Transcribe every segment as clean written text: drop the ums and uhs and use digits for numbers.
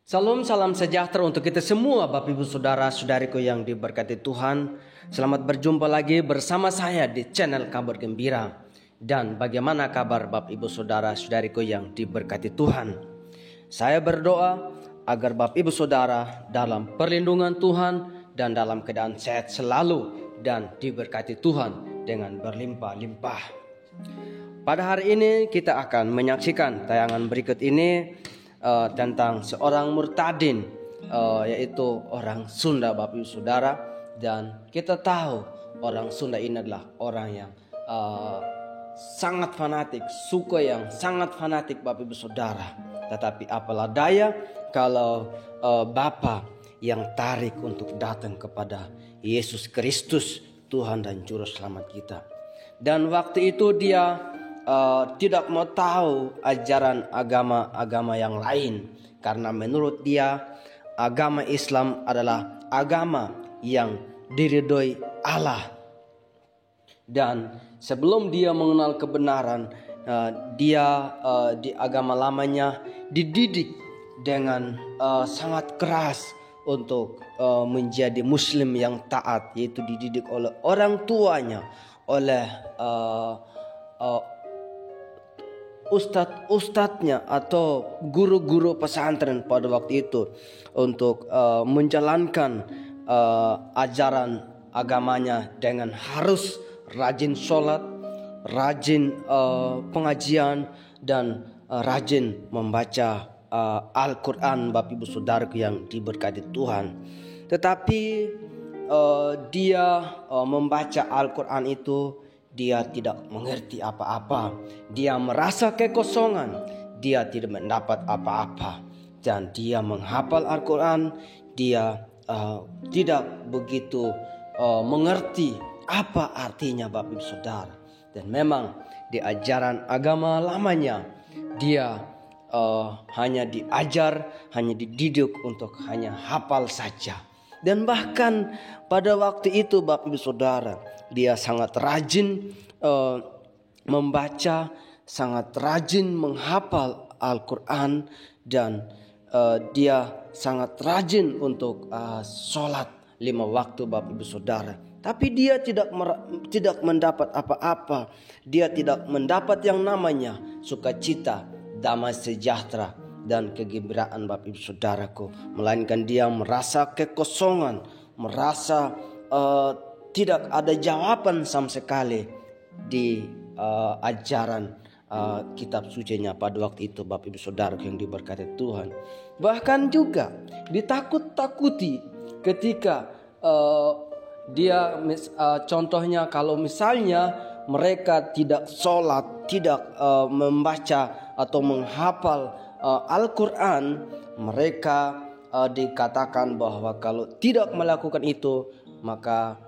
Salam, salam sejahtera untuk kita semua, Bapak Ibu Saudara Saudariku yang diberkati Tuhan. Selamat berjumpa lagi bersama saya di channel Kabar Gembira. Dan bagaimana kabar Bapak Ibu Saudara Saudariku yang diberkati Tuhan? Saya berdoa agar Bapak Ibu Saudara dalam perlindungan Tuhan dan dalam keadaan sehat selalu dan diberkati Tuhan dengan berlimpah-limpah. Pada hari ini kita akan menyaksikan tayangan berikut ini tentang seorang murtadin, yaitu orang Sunda, Bapak Ibu Saudara. Dan kita tahu orang Sunda ini adalah orang yang sangat fanatik, suku yang sangat fanatik, Bapak Ibu Saudara. Tetapi apalah daya kalau Bapa yang tarik untuk datang kepada Yesus Kristus, Tuhan dan Juru Selamat kita. Dan waktu itu dia tidak mau tahu ajaran agama-agama yang lain, karena menurut dia agama Islam adalah agama yang diridhoi Allah. Dan sebelum dia mengenal kebenaran, dia di agama lamanya dididik dengan sangat keras untuk menjadi muslim yang taat, yaitu dididik oleh orang tuanya, oleh ustadz-ustadznya atau guru-guru pesantren pada waktu itu untuk menjalankan ajaran agamanya dengan harus rajin sholat, rajin pengajian, dan rajin membaca Al-Quran, Bapak Ibu Saudaraku yang diberkati Tuhan. Tetapi dia membaca Al-Quran itu, dia tidak mengerti apa-apa. Dia merasa kekosongan. Dia tidak mendapat apa-apa. Dan dia menghafal Al-Quran. Dia tidak begitu mengerti apa artinya, Bapak Ibu Saudara. Dan memang di ajaran agama lamanya, dia hanya diajar, hanya dididik untuk hanya hafal saja. Dan bahkan pada waktu itu, Bapak Ibu Saudara, dia sangat rajin membaca, sangat rajin menghafal Al-Quran, dan dia sangat rajin untuk sholat 5 waktu, Bapak Ibu Saudara. Tapi dia tidak mendapat apa-apa. Dia tidak mendapat yang namanya sukacita, damai sejahtera, dan kegembiraan, Bapak Ibu Saudaraku. Melainkan dia merasa kekosongan, merasa tidak ada jawaban sama sekali di ajaran kitab sucinya pada waktu itu, Bapak Ibu Saudaraku yang diberkati Tuhan. Bahkan juga ditakut-takuti ketika dia contohnya kalau misalnya mereka tidak sholat, tidak membaca atau menghafal Al-Quran, mereka dikatakan bahwa kalau tidak melakukan itu, maka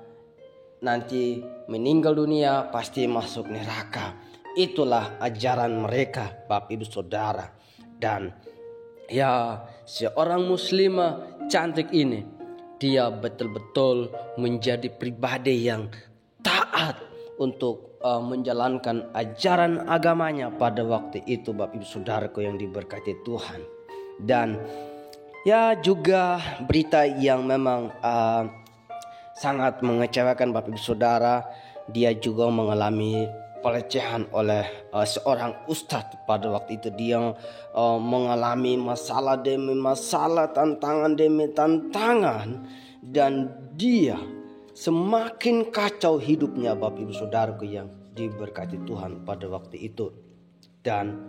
nanti meninggal dunia, pasti masuk neraka. Itulah ajaran mereka, Bapak Ibu Saudara. Dan ya, seorang muslimah cantik ini, dia betul-betul menjadi pribadi yang taat untuk menjalankan ajaran agamanya pada waktu itu, Bapak Ibu Saudaraku yang diberkati Tuhan. Dan ya, juga berita yang memang sangat mengecewakan, Bapak Ibu Saudara. Dia juga mengalami pelecehan oleh seorang ustadz pada waktu itu. Dia mengalami masalah demi masalah, tantangan demi tantangan, dan dia semakin kacau hidupnya, Bapak Ibu Saudaraku yang diberkati Tuhan pada waktu itu. Dan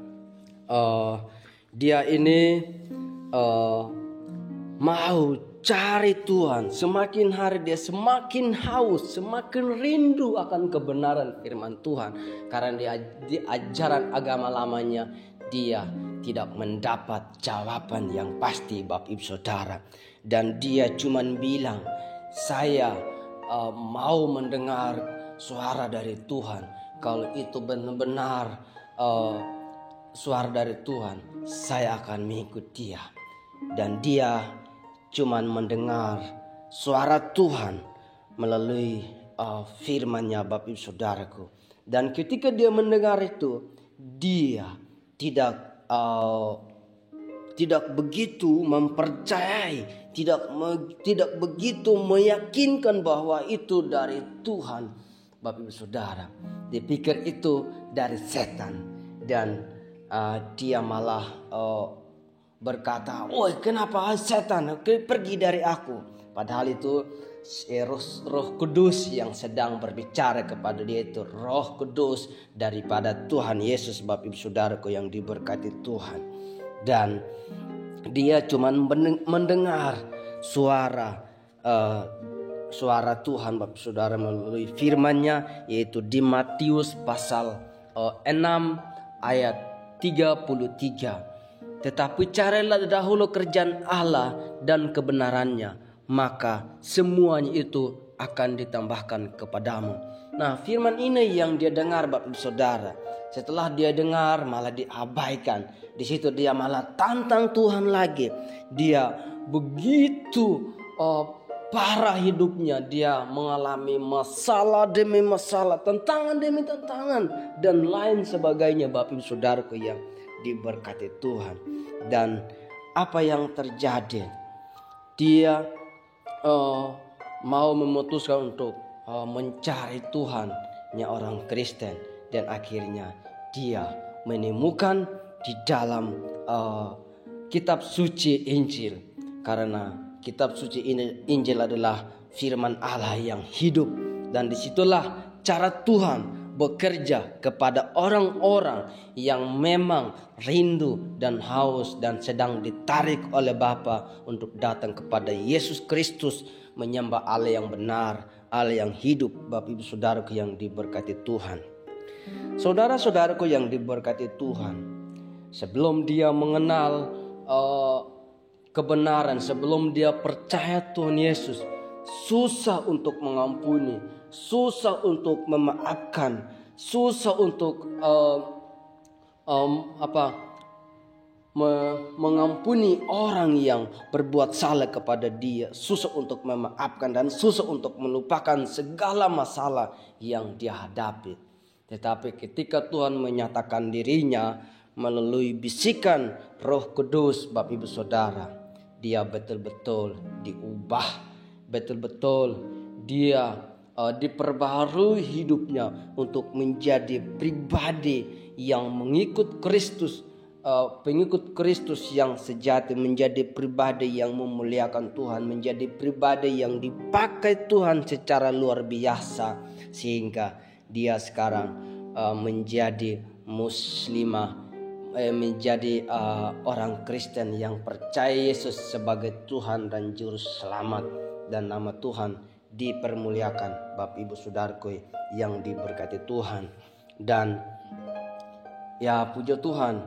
dia ini mau cari Tuhan. Semakin hari dia semakin haus, semakin rindu akan kebenaran firman Tuhan. Karena di ajaran agama lamanya dia tidak mendapat jawaban yang pasti, Bapak Ibu Saudara. Dan dia cuman bilang, saya mau mendengar suara dari Tuhan. Kalau itu benar-benar suara dari Tuhan, saya akan mengikut dia. Dan dia cuman mendengar suara Tuhan melalui firman-Nya, Bapak Ibu Saudaraku. Dan ketika dia mendengar itu, dia tidak tidak begitu mempercayai, tidak begitu meyakinkan bahwa itu dari Tuhan. Bapak Ibu Saudara, dia pikir itu dari setan, dan dia malah berkata, "Oh, kenapa setan pergi dari aku?" Padahal itu Roh Kudus yang sedang berbicara kepada dia, itu Roh Kudus daripada Tuhan Yesus, Bapak Ibu Saudaraku yang diberkati Tuhan. Dan dia cuma mendengar suara Tuhan, Bapak Saudara, melalui firman-Nya, yaitu di Matius pasal 6 ayat 33. Tetapi carilah dahulu kerajaan Allah dan kebenarannya, maka semuanya itu akan ditambahkan kepadamu. Nah, firman ini yang dia dengar, Bapak Saudara. Setelah dia dengar malah diabaikan. Di situ dia malah tantang Tuhan lagi. Dia begitu parah hidupnya, dia mengalami masalah demi masalah, tantangan demi tantangan, dan lain sebagainya, Bapak Ibu Saudaraku yang diberkati Tuhan. Dan apa yang terjadi? Dia mau memutuskan untuk mencari Tuhannya orang Kristen, dan akhirnya dia menemukan di dalam kitab suci Injil, karena kitab suci Injil adalah firman Allah yang hidup, dan disitulah cara Tuhan bekerja kepada orang-orang yang memang rindu dan haus dan sedang ditarik oleh Bapa untuk datang kepada Yesus Kristus, menyembah Allah yang benar, Allah yang hidup. Bapak Ibu Saudaraku yang diberkati Tuhan, saudara-saudaraku yang diberkati Tuhan, sebelum dia mengenal kebenaran, sebelum dia percaya Tuhan Yesus, susah untuk mengampuni, susah untuk memaafkan, susah untuk mengampuni orang yang berbuat salah kepada dia, susah untuk memaafkan, dan susah untuk melupakan segala masalah yang dia hadapi. Tetapi ketika Tuhan menyatakan dirinya melalui bisikan Roh Kudus, Bapak Ibu Saudara, dia betul-betul diubah, betul-betul dia diperbaharui hidupnya untuk menjadi pribadi yang mengikut Kristus, pengikut Kristus yang sejati, menjadi pribadi yang memuliakan Tuhan, menjadi pribadi yang dipakai Tuhan secara luar biasa, sehingga dia sekarang menjadi muslimah, menjadi orang Kristen yang percaya Yesus sebagai Tuhan dan Juru Selamat, dan nama Tuhan dipermuliakan, Bapak Ibu Saudaraku yang diberkati Tuhan. Dan ya, puji Tuhan,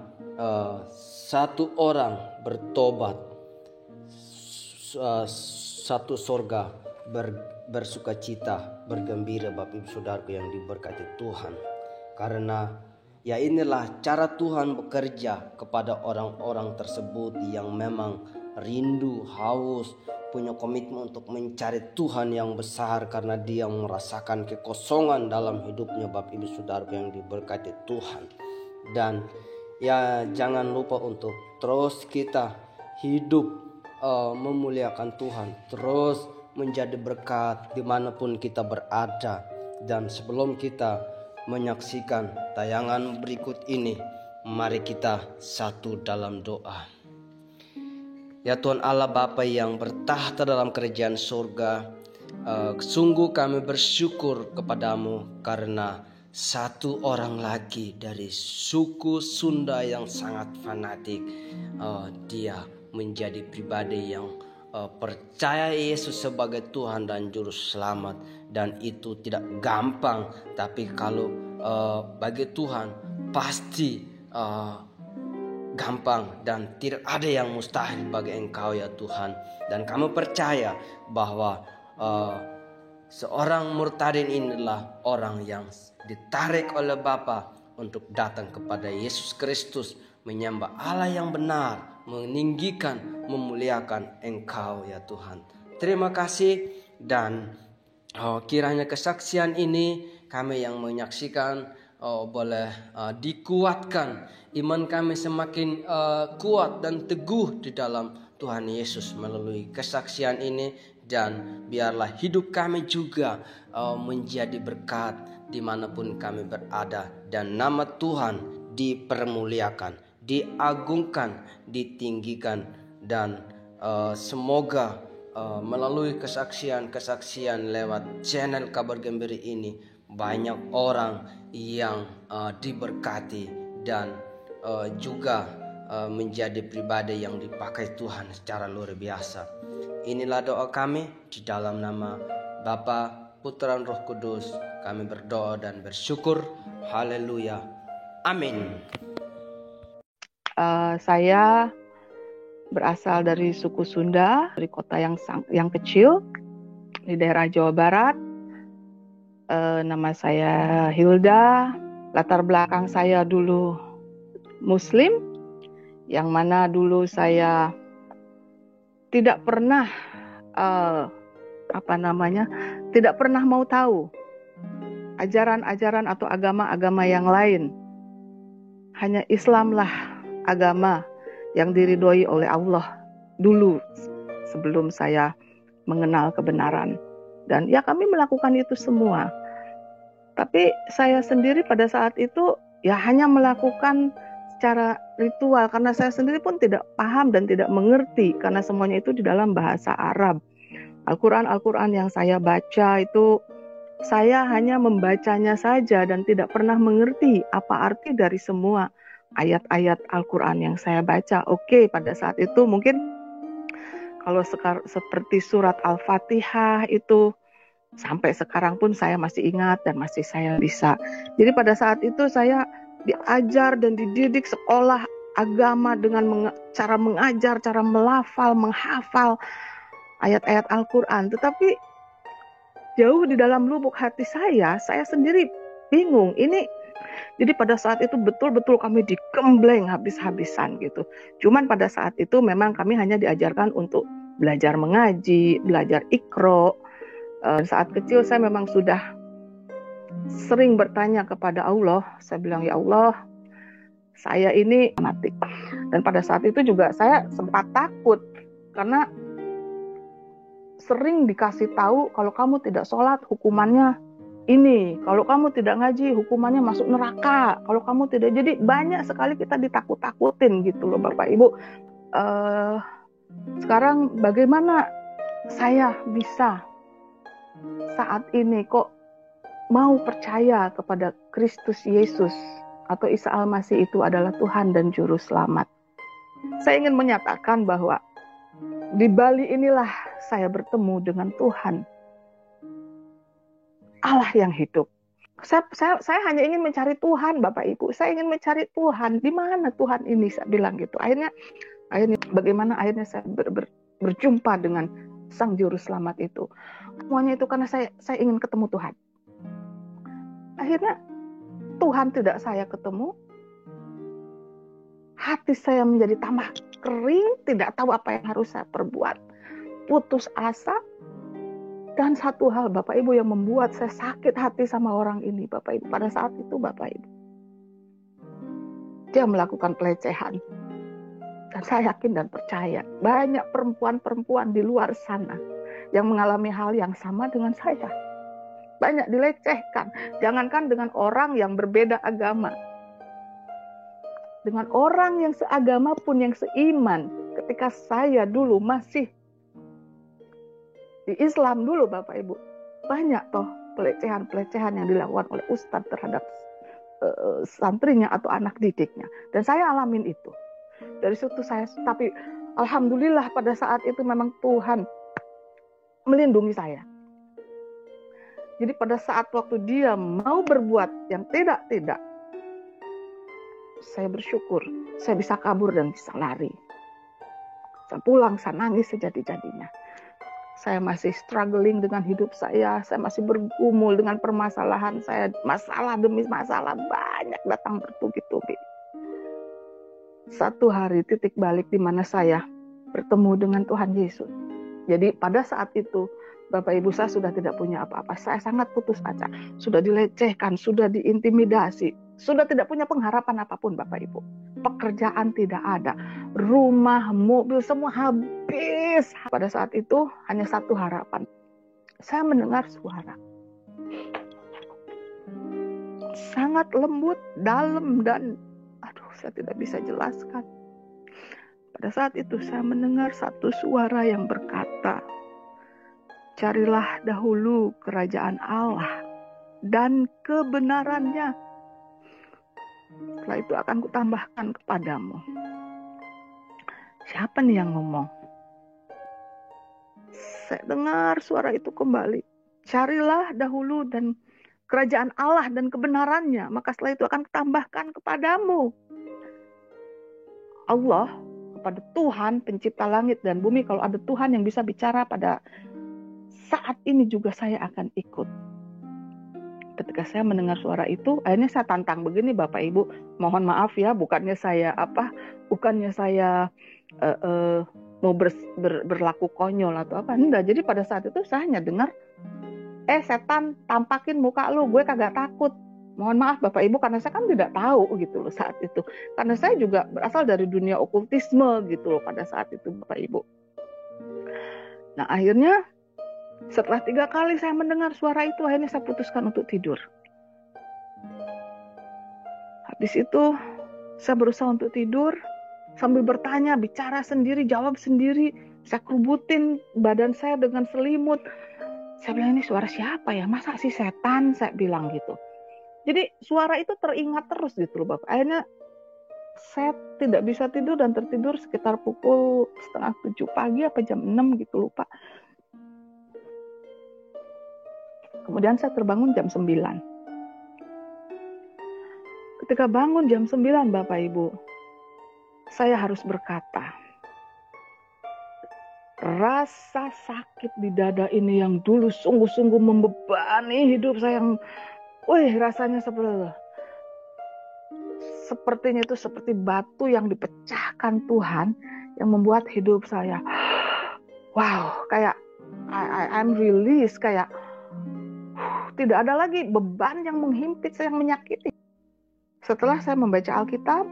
satu orang bertobat, satu sorga bersukacita, bergembira, Bapak Ibu Saudaraku yang diberkati Tuhan. Karena ya, inilah cara Tuhan bekerja kepada orang-orang tersebut yang memang rindu, haus, punya komitmen untuk mencari Tuhan yang besar, karena dia merasakan kekosongan dalam hidupnya, Bapak Ibu Saudara yang diberkati Tuhan. Dan ya, jangan lupa untuk terus kita hidup memuliakan Tuhan, terus menjadi berkat dimanapun kita berada. Dan sebelum kita menyaksikan tayangan berikut ini, mari kita satu dalam doa. Ya Tuhan Allah Bapa yang bertahta dalam kerajaan surga, sungguh kami bersyukur kepadamu karena satu orang lagi dari suku Sunda yang sangat fanatik, dia menjadi pribadi yang percaya Yesus sebagai Tuhan dan Juru Selamat. Dan itu tidak gampang, tapi kalau bagi Tuhan pasti gampang, dan tidak ada yang mustahil bagi Engkau ya Tuhan. Dan kami percaya bahwa seorang murtadin inilah orang yang ditarik oleh Bapa untuk datang kepada Yesus Kristus, menyembah Allah yang benar, meninggikan, memuliakan Engkau ya Tuhan. Terima kasih, dan kiranya kesaksian ini kami yang menyaksikan boleh dikuatkan, iman kami semakin kuat dan teguh di dalam Tuhan Yesus melalui kesaksian ini, dan biarlah hidup kami juga menjadi berkat dimanapun kami berada, dan nama Tuhan dipermuliakan, diagungkan, ditinggikan, dan semoga melalui kesaksian-kesaksian lewat channel Kabar Gembira ini banyak orang yang diberkati dan juga menjadi pribadi yang dipakai Tuhan secara luar biasa. Inilah doa kami di dalam nama Bapa, Putra, dan Roh Kudus. Kami berdoa dan bersyukur. Haleluya. Amin. Saya berasal dari suku Sunda, dari kota yang kecil di daerah Jawa Barat. Nama saya Hilda. Latar belakang saya dulu Muslim, yang mana dulu saya tidak pernah tidak pernah mau tahu ajaran-ajaran atau agama-agama yang lain. Hanya Islamlah agama yang diridhoi oleh Allah dulu sebelum saya mengenal kebenaran. Dan ya, kami melakukan itu semua. Tapi saya sendiri pada saat itu ya hanya melakukan secara ritual, karena saya sendiri pun tidak paham dan tidak mengerti, karena semuanya itu di dalam bahasa Arab. Al-Quran yang saya baca itu, saya hanya membacanya saja dan tidak pernah mengerti apa arti dari semua ayat-ayat Al-Quran yang saya baca. Oke, pada saat itu mungkin kalau seperti surat Al-Fatihah itu sampai sekarang pun saya masih ingat dan masih saya bisa. Jadi pada saat itu saya diajar dan dididik sekolah agama dengan cara mengajar, cara melafal, menghafal ayat-ayat Al-Quran. Tetapi jauh di dalam lubuk hati saya sendiri bingung. Jadi pada saat itu betul-betul kami digembleng habis-habisan gitu. Cuman pada saat itu memang kami hanya diajarkan untuk belajar mengaji, belajar Iqra. Saat kecil saya memang sudah sering bertanya kepada Allah. Saya bilang, ya Allah, saya ini mati. Dan pada saat itu juga saya sempat takut, karena sering dikasih tahu kalau kamu tidak sholat hukumannya ini, kalau kamu tidak ngaji hukumannya masuk neraka, kalau kamu tidak. Jadi banyak sekali kita ditakut-takutin gitu loh Bapak Ibu. Sekarang bagaimana saya bisa saat ini kok mau percaya kepada Kristus Yesus atau Isa Al-Masih itu adalah Tuhan dan Juru Selamat? Saya ingin menyatakan bahwa di Bali inilah saya bertemu dengan Tuhan, Allah yang hidup. Saya hanya ingin mencari Tuhan, Bapak Ibu. Saya ingin mencari Tuhan. Di mana Tuhan ini? Saya bilang gitu. Akhirnya bagaimana akhirnya saya berjumpa dengan Sang Juru Selamat itu. Semuanya itu karena saya ingin ketemu Tuhan. Akhirnya Tuhan tidak saya ketemu. Hati saya menjadi tambah kering, tidak tahu apa yang harus saya perbuat. Putus asa. Dan satu hal Bapak Ibu yang membuat saya sakit hati sama orang ini Bapak Ibu. Pada saat itu Bapak Ibu, dia melakukan pelecehan. Dan saya yakin dan percaya banyak perempuan-perempuan di luar sana yang mengalami hal yang sama dengan saya. Banyak dilecehkan. Jangankan dengan orang yang berbeda agama, dengan orang yang seagama pun, yang seiman. Ketika saya dulu masih di Islam dulu Bapak Ibu, banyak toh pelecehan-pelecehan yang dilakukan oleh ustadz terhadap santrinya atau anak didiknya. Dan saya alamin itu. Dari situ tapi alhamdulillah pada saat itu memang Tuhan melindungi saya. Jadi pada saat waktu dia mau berbuat yang tidak, saya bersyukur saya bisa kabur dan bisa lari. Saya pulang, saya nangis sejadi-jadinya. Saya masih struggling dengan hidup saya masih bergumul dengan permasalahan saya, masalah demi masalah banyak datang bertubi-tubi. Satu hari titik balik di mana saya bertemu dengan Tuhan Yesus. Jadi pada saat itu Bapak Ibu, saya sudah tidak punya apa-apa. Saya sangat putus asa. Sudah dilecehkan, sudah diintimidasi. Sudah tidak punya pengharapan apapun Bapak Ibu. Pekerjaan tidak ada. Rumah, mobil, semua habis. Pada saat itu hanya satu harapan. Saya mendengar suara. Sangat lembut, dalam, dan saya tidak bisa jelaskan. Pada saat itu saya mendengar satu suara yang berkata, carilah dahulu kerajaan Allah dan kebenarannya. Setelah itu akan kutambahkan kepadamu. Siapa nih yang ngomong? Saya dengar suara itu kembali. Carilah dahulu dan kerajaan Allah dan kebenarannya, maka setelah itu akan kutambahkan kepadamu. Allah, kepada Tuhan pencipta langit dan bumi, kalau ada Tuhan yang bisa bicara pada saat ini juga saya akan ikut. Ketika saya mendengar suara itu, akhirnya saya tantang begini Bapak Ibu, mohon maaf ya, bukannya saya mau berlaku konyol atau apa, enggak. Jadi pada saat itu saya hanya dengar, setan tampakin muka lu, gue kagak takut. Mohon maaf Bapak Ibu, karena saya kan tidak tahu gitu loh saat itu. Karena saya juga berasal dari dunia okultisme gitu loh pada saat itu Bapak Ibu. Nah akhirnya setelah 3 kali saya mendengar suara itu, akhirnya saya putuskan untuk tidur. Habis itu saya berusaha untuk tidur sambil bertanya, bicara sendiri, jawab sendiri. Saya kerubutin badan saya dengan selimut. Saya bilang, ini suara siapa ya? Masa sih setan? Saya bilang gitu. Jadi suara itu teringat terus gitu loh Bapak. Akhirnya saya tidak bisa tidur dan tertidur sekitar pukul 6:30 pagi apa jam 6 gitu lupa. Kemudian saya terbangun jam 9. Ketika bangun jam 9 Bapak Ibu, saya harus berkata, rasa sakit di dada ini yang dulu sungguh-sungguh membebani hidup saya, yang rasanya sepertinya itu seperti batu yang dipecahkan Tuhan, yang membuat hidup saya kayak I'm released, kayak tidak ada lagi beban yang menghimpit saya, yang menyakiti. Setelah saya membaca Alkitab,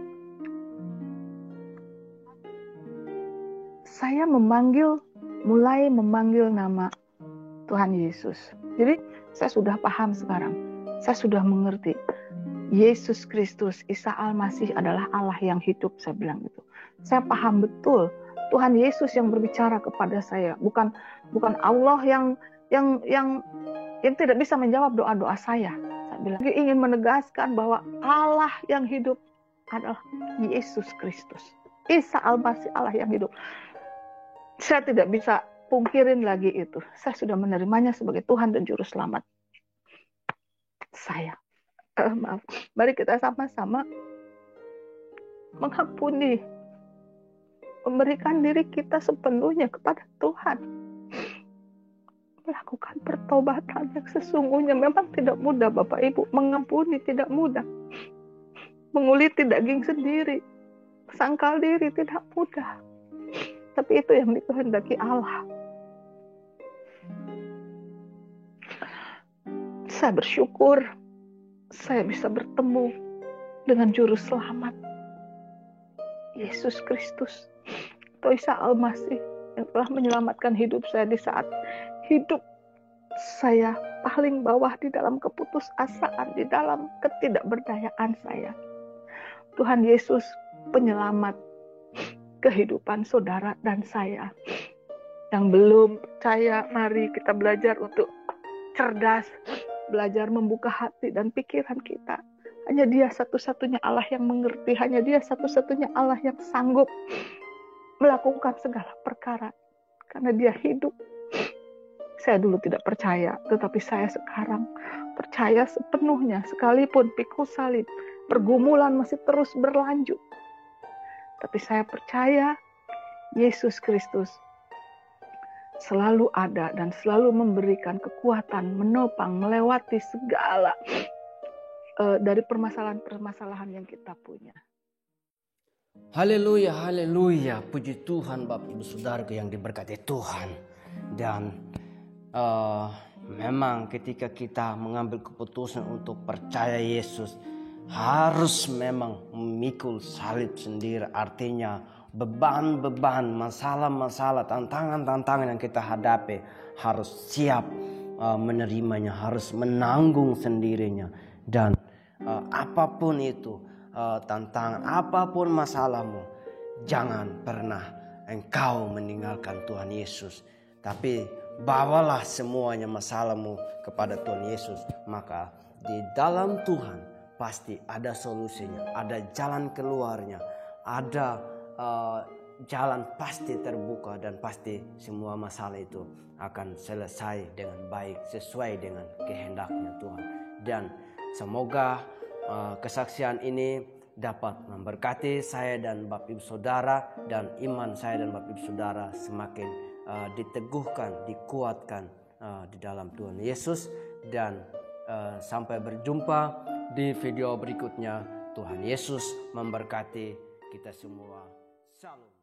saya mulai memanggil nama Tuhan Yesus. Jadi saya sudah paham sekarang. Saya sudah mengerti. Yesus Kristus, Isa Al-Masih adalah Allah yang hidup, saya bilang gitu. Saya paham betul Tuhan Yesus yang berbicara kepada saya, bukan Allah yang tidak bisa menjawab doa-doa saya. Saya bilang, ingin menegaskan bahwa Allah yang hidup adalah Yesus Kristus. Isa Al-Masih, Allah yang hidup. Saya tidak bisa pungkirin lagi itu. Saya sudah menerimanya sebagai Tuhan dan Juru Selamat saya. Mari kita sama-sama mengampuni, memberikan diri kita sepenuhnya kepada Tuhan. Melakukan pertobatan yang sesungguhnya memang tidak mudah Bapak Ibu. Mengampuni tidak mudah. Menguliti daging sendiri, sangkal diri tidak mudah. Tapi itu yang dikehendaki Allah. Saya bersyukur saya bisa bertemu dengan Juru Selamat Yesus Kristus, atau Isa Al-Masih, yang telah menyelamatkan hidup saya di saat hidup saya paling bawah, di dalam keputusasaan, di dalam ketidakberdayaan saya. Tuhan Yesus penyelamat kehidupan saudara dan saya. Yang belum percaya, mari kita belajar untuk cerdas, belajar membuka hati dan pikiran kita. Hanya Dia satu-satunya Allah yang mengerti, hanya Dia satu-satunya Allah yang sanggup melakukan segala perkara, karena Dia hidup. Saya dulu tidak percaya, tetapi saya sekarang percaya sepenuhnya, sekalipun pikul salib, pergumulan masih terus berlanjut. Tapi saya percaya Yesus Kristus selalu ada dan selalu memberikan kekuatan, menopang, melewati segala dari permasalahan-permasalahan yang kita punya. Haleluya, haleluya. Puji Tuhan Bapak Ibu Saudara yang diberkati Tuhan. Dan memang ketika kita mengambil keputusan untuk percaya Yesus, harus memang memikul salib sendiri. Artinya beban-beban, masalah-masalah, tantangan-tantangan yang kita hadapi harus siap menerimanya, harus menanggung sendirinya. Dan apapun itu, tantangan, apapun masalahmu, jangan pernah engkau meninggalkan Tuhan Yesus. Tapi bawalah semuanya masalahmu kepada Tuhan Yesus. Maka di dalam Tuhan pasti ada solusinya, ada jalan keluarnya, ada jalan pasti terbuka, dan pasti semua masalah itu akan selesai dengan baik sesuai dengan kehendaknya Tuhan. Dan semoga kesaksian ini dapat memberkati saya dan Bapak Ibu Saudara, dan iman saya dan Bapak Ibu Saudara semakin diteguhkan, dikuatkan di dalam Tuhan Yesus. Dan sampai berjumpa di video berikutnya. Tuhan Yesus memberkati kita semua. Salam.